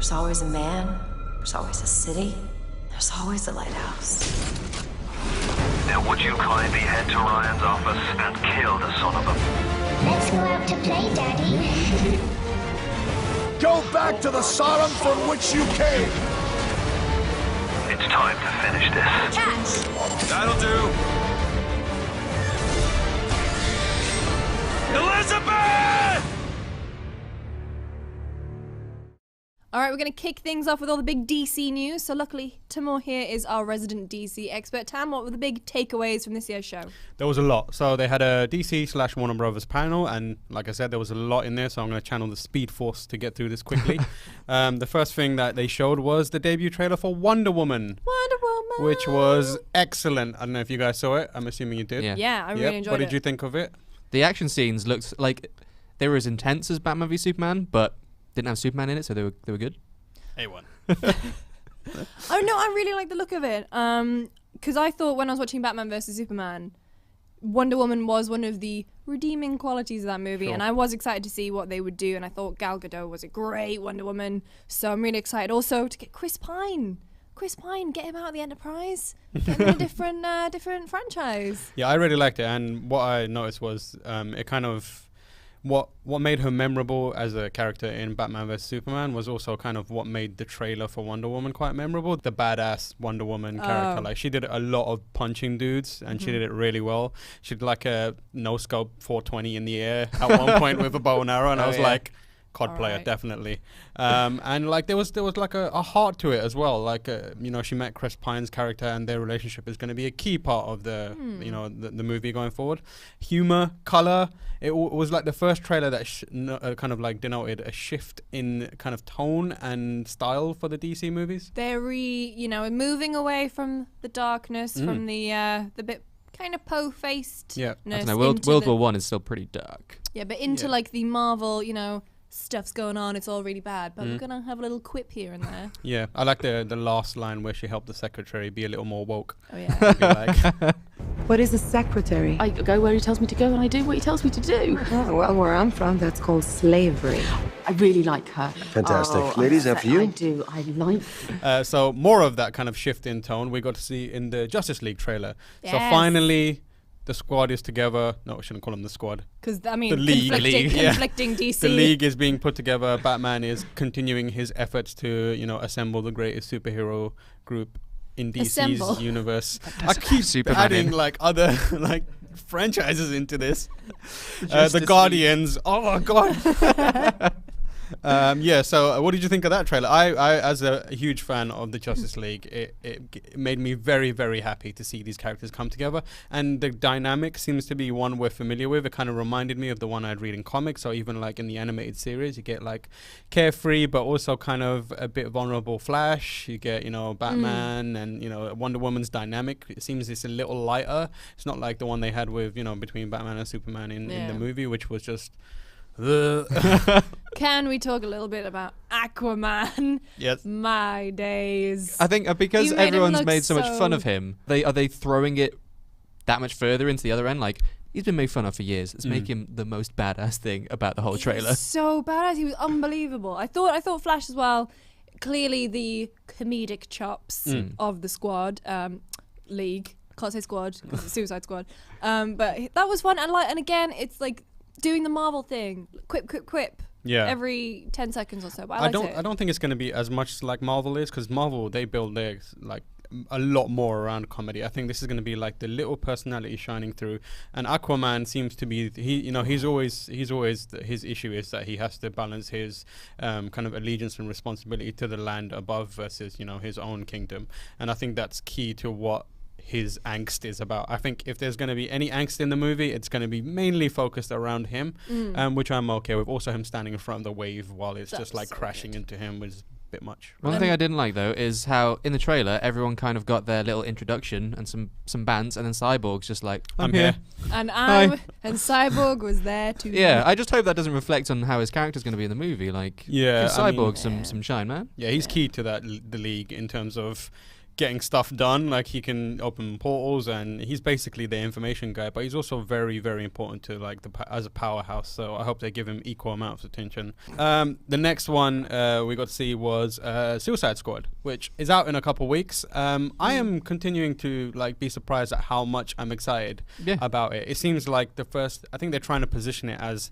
There's always a man, there's always a city, there's always a lighthouse. Now would you kindly head to Ryan's office and kill the son of a... Let's go out to play, Daddy. Go back to the Sodom from which you came! It's time to finish this. Catch! That'll do. Elizabeth! All right, we're going to kick things off with all the big DC news. So luckily, Timur here is our resident DC expert. Tam, what were the big takeaways from this year's show? There was a lot. So they had a DC/Warner Brothers panel, and like I said, there was a lot in there, so I'm going to channel the speed force to get through this quickly. The first thing that they showed was the debut trailer for Wonder Woman. Wonder Woman! Which was excellent. I don't know if you guys saw it. I'm assuming you did. Yeah, I really enjoyed it. What did you think of it? The action scenes looked like they were as intense as Batman v Superman, but didn't have Superman in it, so they were good. A1. Oh no, I really like the look of it. Because I thought when I was watching Batman vs Superman, Wonder Woman was one of the redeeming qualities of that movie, and I was excited to see what they would do. And I thought Gal Gadot was a great Wonder Woman, so I'm really excited also to get Chris Pine. Get him out of the Enterprise. Get him in a different franchise. Yeah, I really liked it, and what I noticed was it kind of what made her memorable as a character in Batman vs Superman was also kind of what made the trailer for Wonder Woman quite memorable. The badass Wonder Woman character, like she did a lot of punching dudes, and she did it really well. She did like a no scope 420 in the air at one point with a bow and arrow, and I was like, COD player, definitely. And like there was like a heart to it as well. Like she met Chris Pine's character, and their relationship is going to be a key part of the the movie going forward. Humor, color. It was like the first trailer that kind of like denoted a shift in kind of tone and style for the DC movies. They're moving away from the darkness, from the bit kind of po-faced. Yeah, I don't know. World War I is still pretty dark. Yeah, but into like the Marvel, stuff's going on, it's all really bad, but we're gonna have a little quip here and there. Yeah, I like the last line where she helped the secretary be a little more woke. Oh yeah. What is a secretary? I go where he tells me to go and I do what he tells me to do. Oh, well, where I'm from, that's called slavery. I really like her. Fantastic. Ladies, after you. I do. I like. So more of that kind of shift in tone we got to see in the Justice League trailer. Yes. So finally, the squad is together. No, I shouldn't call them the squad. Because, the league. Conflicting DC. The league is being put together. Batman is continuing his efforts to, assemble the greatest superhero group in DC's universe. I keep adding like other like franchises into this. The Guardians. Oh my god. So what did you think of that trailer? I as a huge fan of the Justice League, it made me very, very happy to see these characters come together, and the dynamic seems to be one we're familiar with. It kind of reminded me of the one I'd read in comics, or even like in the animated series. You get like carefree but also kind of a bit vulnerable Flash. You get Batman and Wonder Woman's dynamic. It seems it's a little lighter. It's not like the one they had with between Batman and Superman in the movie, which was just Can we talk a little bit about Aquaman? Yes. My days. I think because everyone's made so much fun of him, are they throwing it that much further into the other end? Like, he's been made fun of for years. Let's make him the most badass thing about the whole trailer. So badass. He was unbelievable. I thought Flash as well. Clearly the comedic chops of the squad, league. Can't say squad because it's Suicide Squad. But that was fun. And again, it's like doing the Marvel thing, quip, every 10 seconds or so. But I don't think it's going to be as much like Marvel is, because Marvel, they build their like a lot more around comedy. I think this is going to be like the little personality shining through. And Aquaman seems to be he's always his issue is that he has to balance his kind of allegiance and responsibility to the land above versus his own kingdom. And I think that's key to what his angst is about. I think if there's going to be any angst in the movie, it's going to be mainly focused around him, which I'm okay with. Also him standing in front of the wave while it's just like crashing into him was a bit much. One thing I didn't like though is how in the trailer everyone kind of got their little introduction and some bands, and then Cyborg's just like, I'm here. And Cyborg was there too. Yeah, I just hope that doesn't reflect on how his character's going to be in the movie. Like, give Cyborg some shine, man. Yeah, he's key to that the league in terms of getting stuff done. Like he can open portals, and he's basically the information guy. But he's also very, very important to like as a powerhouse. So I hope they give him equal amounts of attention. The next one we got to see was Suicide Squad, which is out in a couple weeks. I am continuing to like be surprised at how much I'm excited about it. It seems like I think they're trying to position it as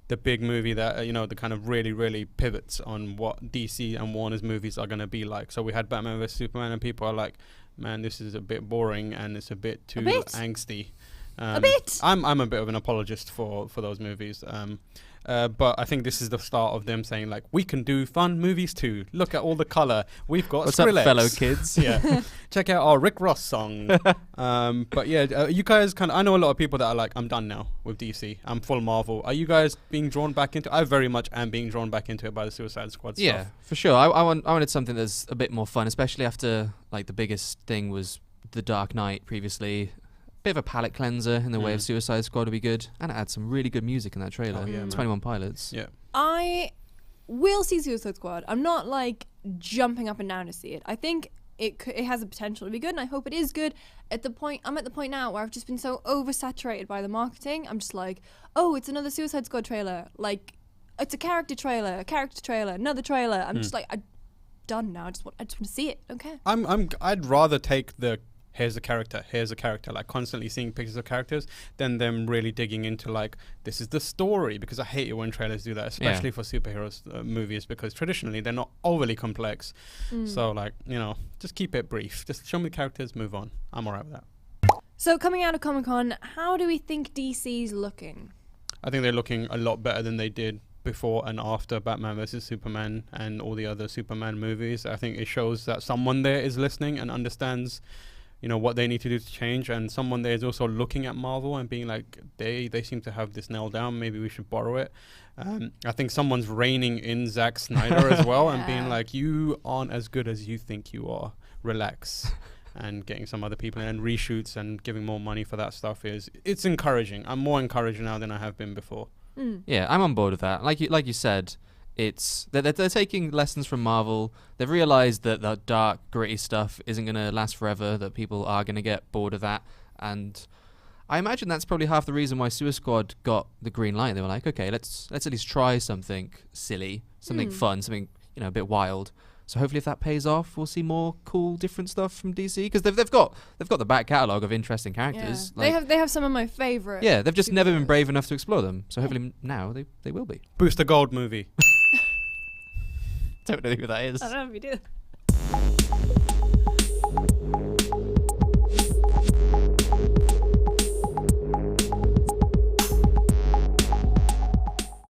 the big movie that the kind of really, really pivots on what DC and Warner's movies are going to be like. So we had Batman vs Superman, and people are like, man, this is a bit boring and it's a bit too angsty. A bit. I'm a bit of an apologist for those movies. But I think this is the start of them saying like, we can do fun movies too. Look at all the color. We've got What's Skrillex. up, fellow kids? Yeah. Check out our Rick Ross song. But yeah, you guys I know a lot of people that are like, I'm done now with DC. I'm full Marvel. Are you guys being drawn back into I very much am being drawn back into it by the Suicide Squad Yeah, stuff. for sure. I wanted something that's a bit more fun, especially after like the biggest thing was The Dark Knight previously. Bit of a palate cleanser in the way of Suicide Squad would be good, and it had some really good music in that trailer. 21 Pilots. Yeah. I will see Suicide Squad. I'm not like jumping up and down to see it. I think it has the potential to be good, and I hope it is good. I'm at the point now where I've just been so oversaturated by the marketing. I'm just like, oh, it's another Suicide Squad trailer. Like, it's a character trailer, another trailer. I'm just like, I'm done now. I just want to see it. Okay. I'd rather take the here's a character, like constantly seeing pictures of characters than them really digging into like, this is the story, because I hate it when trailers do that, especially for superheroes movies, because traditionally they're not overly complex. So like, just keep it brief. Just show me the characters, move on. I'm alright with that. So coming out of Comic-Con, how do we think DC's looking? I think they're looking a lot better than they did before and after Batman vs Superman and all the other Superman movies. I think it shows that someone there is listening and understands what they need to do to change, and someone there is also looking at Marvel and being like, they seem to have this nailed down, maybe we should borrow it. I think someone's reining in Zack Snyder as well and being like, you aren't as good as you think you are, relax. And getting some other people in and reshoots and giving more money for that stuff it's encouraging. I'm more encouraged now than I have been before. Yeah, I'm on board with that. Like you said, they're taking lessons from Marvel. They've realized that the dark, gritty stuff isn't going to last forever, that people are going to get bored of that. And I imagine that's probably half the reason why Suicide Squad got the green light. They were like, okay, let's at least try something silly, something fun, something a bit wild. So hopefully if that pays off, we'll see more cool, different stuff from DC, because they've got the back catalogue of interesting characters. Yeah. Like, they have some of my favourite. Yeah, they've just never been brave enough to explore them. So hopefully now they will be. Booster Gold movie. Don't know who that is. I don't know if you do.